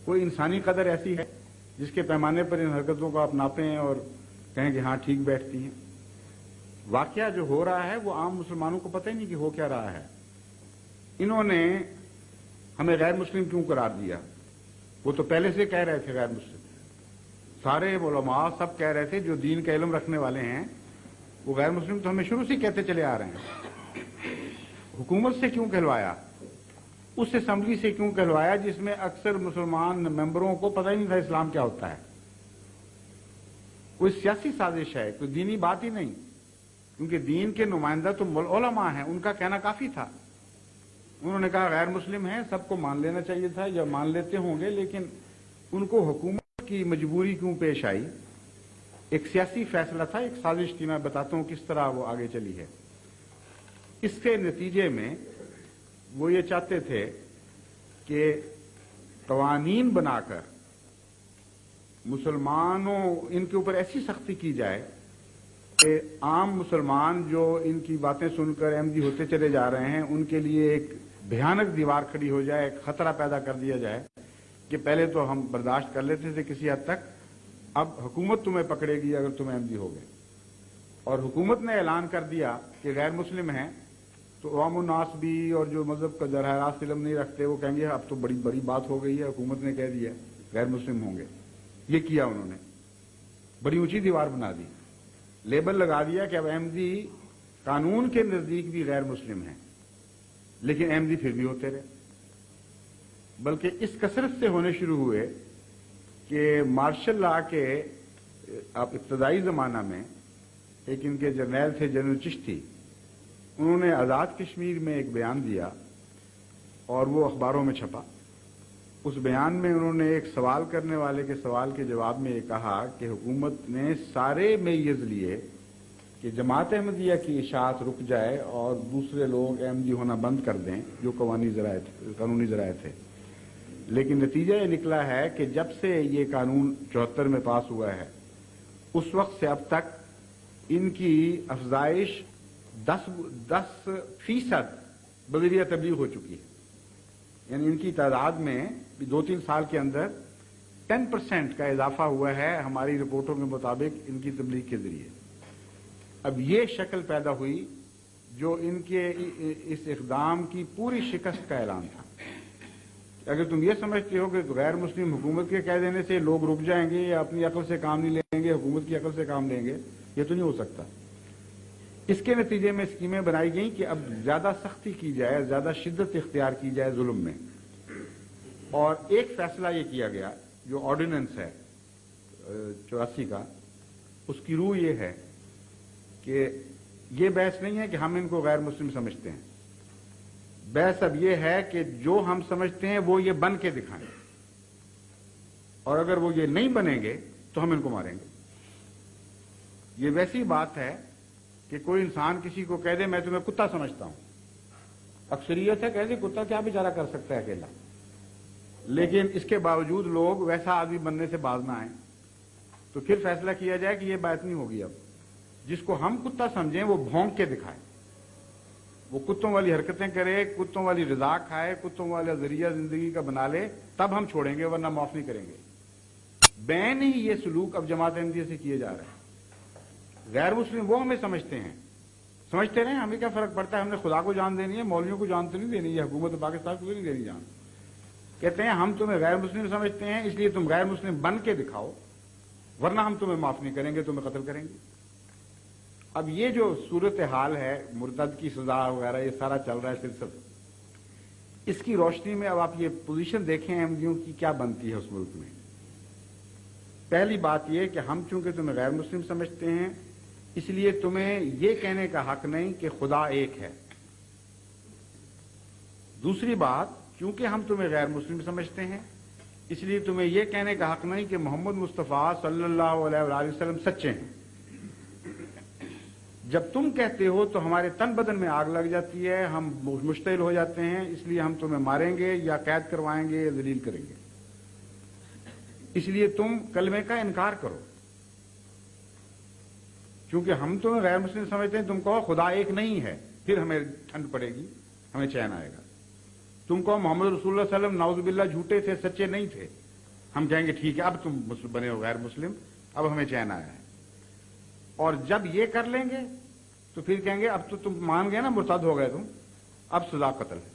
کوئی انسانی قدر ایسی ہے جس کے پیمانے پر ان حرکتوں کو آپ ناپیں اور کہیں کہ ہاں ٹھیک بیٹھتی ہیں؟ واقعہ جو ہو رہا ہے وہ عام مسلمانوں کو پتہ ہی نہیں کہ ہو کیا رہا ہے۔ انہوں نے ہمیں غیر مسلم کیوں قرار دیا؟ وہ تو پہلے سے کہہ رہے تھے غیر مسلم، سارے علماء سب کہہ رہے تھے جو دین کا علم رکھنے والے ہیں وہ غیر مسلم تو ہمیں شروع سے کہتے چلے آ رہے ہیں۔ حکومت سے کیوں کہلوایا؟ اس اسمبلی سے کیوں کہلوایا جس میں اکثر مسلمان ممبروں کو پتہ ہی نہیں تھا اسلام کیا ہوتا ہے؟ کوئی سیاسی سازش ہے، کوئی دینی بات ہی نہیں، کیونکہ دین کے نمائندہ تو علماء ہیں، ان کا کہنا کافی تھا۔ انہوں نے کہا غیر مسلم ہیں، سب کو مان لینا چاہیے تھا یا مان لیتے ہوں گے، لیکن ان کو حکومت کی مجبوری کیوں پیش آئی؟ ایک سیاسی فیصلہ تھا، ایک سازش تھی۔ میں بتاتا ہوں کس طرح وہ آگے چلی ہے۔ اس کے نتیجے میں وہ یہ چاہتے تھے کہ قوانین بنا کر مسلمانوں ان کے اوپر ایسی سختی کی جائے کہ عام مسلمان جو ان کی باتیں سن کر احمدی ہوتے چلے جا رہے ہیں ان کے لیے ایک بھیانک دیوار کھڑی ہو جائے، ایک خطرہ پیدا کر دیا جائے کہ پہلے تو ہم برداشت کر لیتے تھے کسی حد تک، اب حکومت تمہیں پکڑے گی اگر تم احمدی ہو گئے۔ اور حکومت نے اعلان کر دیا کہ غیر مسلم ہیں تو عوام الناس بھی اور جو مذہب کا براہ راست علم نہیں رکھتے وہ کہیں گے اب تو بڑی بڑی بات ہو گئی ہے، حکومت نے کہہ دیا غیر مسلم ہوں گے۔ یہ کیا انہوں نے، بڑی اونچی دیوار بنا دی، لیبل لگا دیا کہ اب احمدی قانون کے نزدیک بھی غیر مسلم ہیں، لیکن احمدی پھر بھی ہوتے رہے۔ بلکہ اس کثرت سے ہونے شروع ہوئے کہ مارشل لا کے ابتدائی زمانہ میں ایک ان کے جرنیل تھے جنرل چشتی، انہوں نے آزاد کشمیر میں ایک بیان دیا اور وہ اخباروں میں چھپا۔ اس بیان میں انہوں نے ایک سوال کرنے والے کے سوال کے جواب میں یہ کہا کہ حکومت نے سارے میز لیے کہ جماعت احمدیہ کی اشاعت رک جائے اور دوسرے لوگ احمدی ہونا بند کر دیں جو قانونی ذرائع تھے، لیکن نتیجہ یہ نکلا ہے کہ جب سے یہ قانون 74 میں پاس ہوا ہے اس وقت سے اب تک ان کی افزائش 10% بذریعہ تبلیغ ہو چکی ہے، یعنی ان کی تعداد میں 2-3 سال کے اندر 10% کا اضافہ ہوا ہے ہماری رپورٹوں کے مطابق ان کی تبلیغ کے ذریعے۔ اب یہ شکل پیدا ہوئی جو ان کے اس اقدام کی پوری شکست کا اعلان تھا۔ اگر تم یہ سمجھتے ہو کہ غیر مسلم حکومت کے کہہ دینے سے لوگ رک جائیں گے یا اپنی عقل سے کام نہیں لیں گے، حکومت کی عقل سے کام لیں گے، یہ تو نہیں ہو سکتا۔ اس کے نتیجے میں اسکیمیں بنائی گئیں کہ اب زیادہ سختی کی جائے، زیادہ شدت اختیار کی جائے ظلم میں، اور ایک فیصلہ یہ کیا گیا جو آرڈیننس ہے 84 کا، اس کی روح یہ ہے کہ یہ بحث نہیں ہے کہ ہم ان کو غیر مسلم سمجھتے ہیں، بحث اب یہ ہے کہ جو ہم سمجھتے ہیں وہ یہ بن کے دکھائیں، اور اگر وہ یہ نہیں بنیں گے تو ہم ان کو ماریں گے۔ یہ ویسی بات ہے کہ کوئی انسان کسی کو کہہ دے میں تمہیں کتا سمجھتا ہوں، اکثریت ہے کہہ دے کتا کیا بیچارہ کر سکتا ہے اکیلا، لیکن اس کے باوجود لوگ ویسا آدمی بننے سے باز نہ آئیں، تو پھر فیصلہ کیا جائے کہ یہ بات نہیں ہوگی۔ اب جس کو ہم کتا سمجھیں وہ بھونک کے دکھائے، وہ کتوں والی حرکتیں کرے، کتوں والی رضا کھائے، کتوں والا ذریعہ زندگی کا بنا لے، تب ہم چھوڑیں گے ورنہ معاف نہیں کریں گے۔ بین ہی یہ سلوک اب جماعت احمدیہ سے کیے جا رہے ہیں۔ غیر مسلم وہ ہمیں سمجھتے ہیں، سمجھتے رہے، ہمیں کیا فرق پڑتا ہے، ہم نے خدا کو جان دینی ہے، مولویوں کو جان تو نہیں دینی ہے، حکومت پاکستان کو نہیں دینی جان۔ کہتے ہیں ہم تمہیں غیر مسلم سمجھتے ہیں اس لیے تم غیر مسلم بن کے دکھاؤ ورنہ ہم تمہیں معاف نہیں کریں گے، تمہیں قتل کریں گے۔ اب یہ جو صورتحال ہے مرتد کی سزا وغیرہ یہ سارا چل رہا ہے سلسلہ، اس کی روشنی میں اب آپ یہ پوزیشن دیکھیں احمدیوں کی کیا بنتی ہے اس ملک میں۔ پہلی بات یہ کہ ہم چونکہ تمہیں غیر مسلم سمجھتے ہیں اس لیے تمہیں یہ کہنے کا حق نہیں کہ خدا ایک ہے۔ دوسری بات، چونکہ ہم تمہیں غیر مسلم سمجھتے ہیں اس لیے تمہیں یہ کہنے کا حق نہیں کہ محمد مصطفیٰ صلی اللہ علیہ وآلہ وسلم سچے ہیں۔ جب تم کہتے ہو تو ہمارے تن بدن میں آگ لگ جاتی ہے، ہم مشتعل ہو جاتے ہیں، اس لیے ہم تمہیں ماریں گے یا قید کروائیں گے یا ذلیل کریں گے، اس لیے تم کلمے کا انکار کرو۔ چونکہ ہم تمہیں غیر مسلم سمجھتے ہیں، تم کہو خدا ایک نہیں ہے، پھر ہمیں ٹھنڈ پڑے گی، ہمیں چین آئے گا۔ تم کہو محمد رسول اللہ صلی اللہ علیہ وسلم نعوذ باللہ جھوٹے تھے، سچے نہیں تھے، ہم کہیں گے ٹھیک ہے اب تم بنے ہو غیر مسلم، اب ہمیں چین آیا ہے. اور جب یہ کر لیں گے تو پھر کہیں گے اب تو تم مان گئے نا، مرتد ہو گئے تم، اب سزا قتل ہے.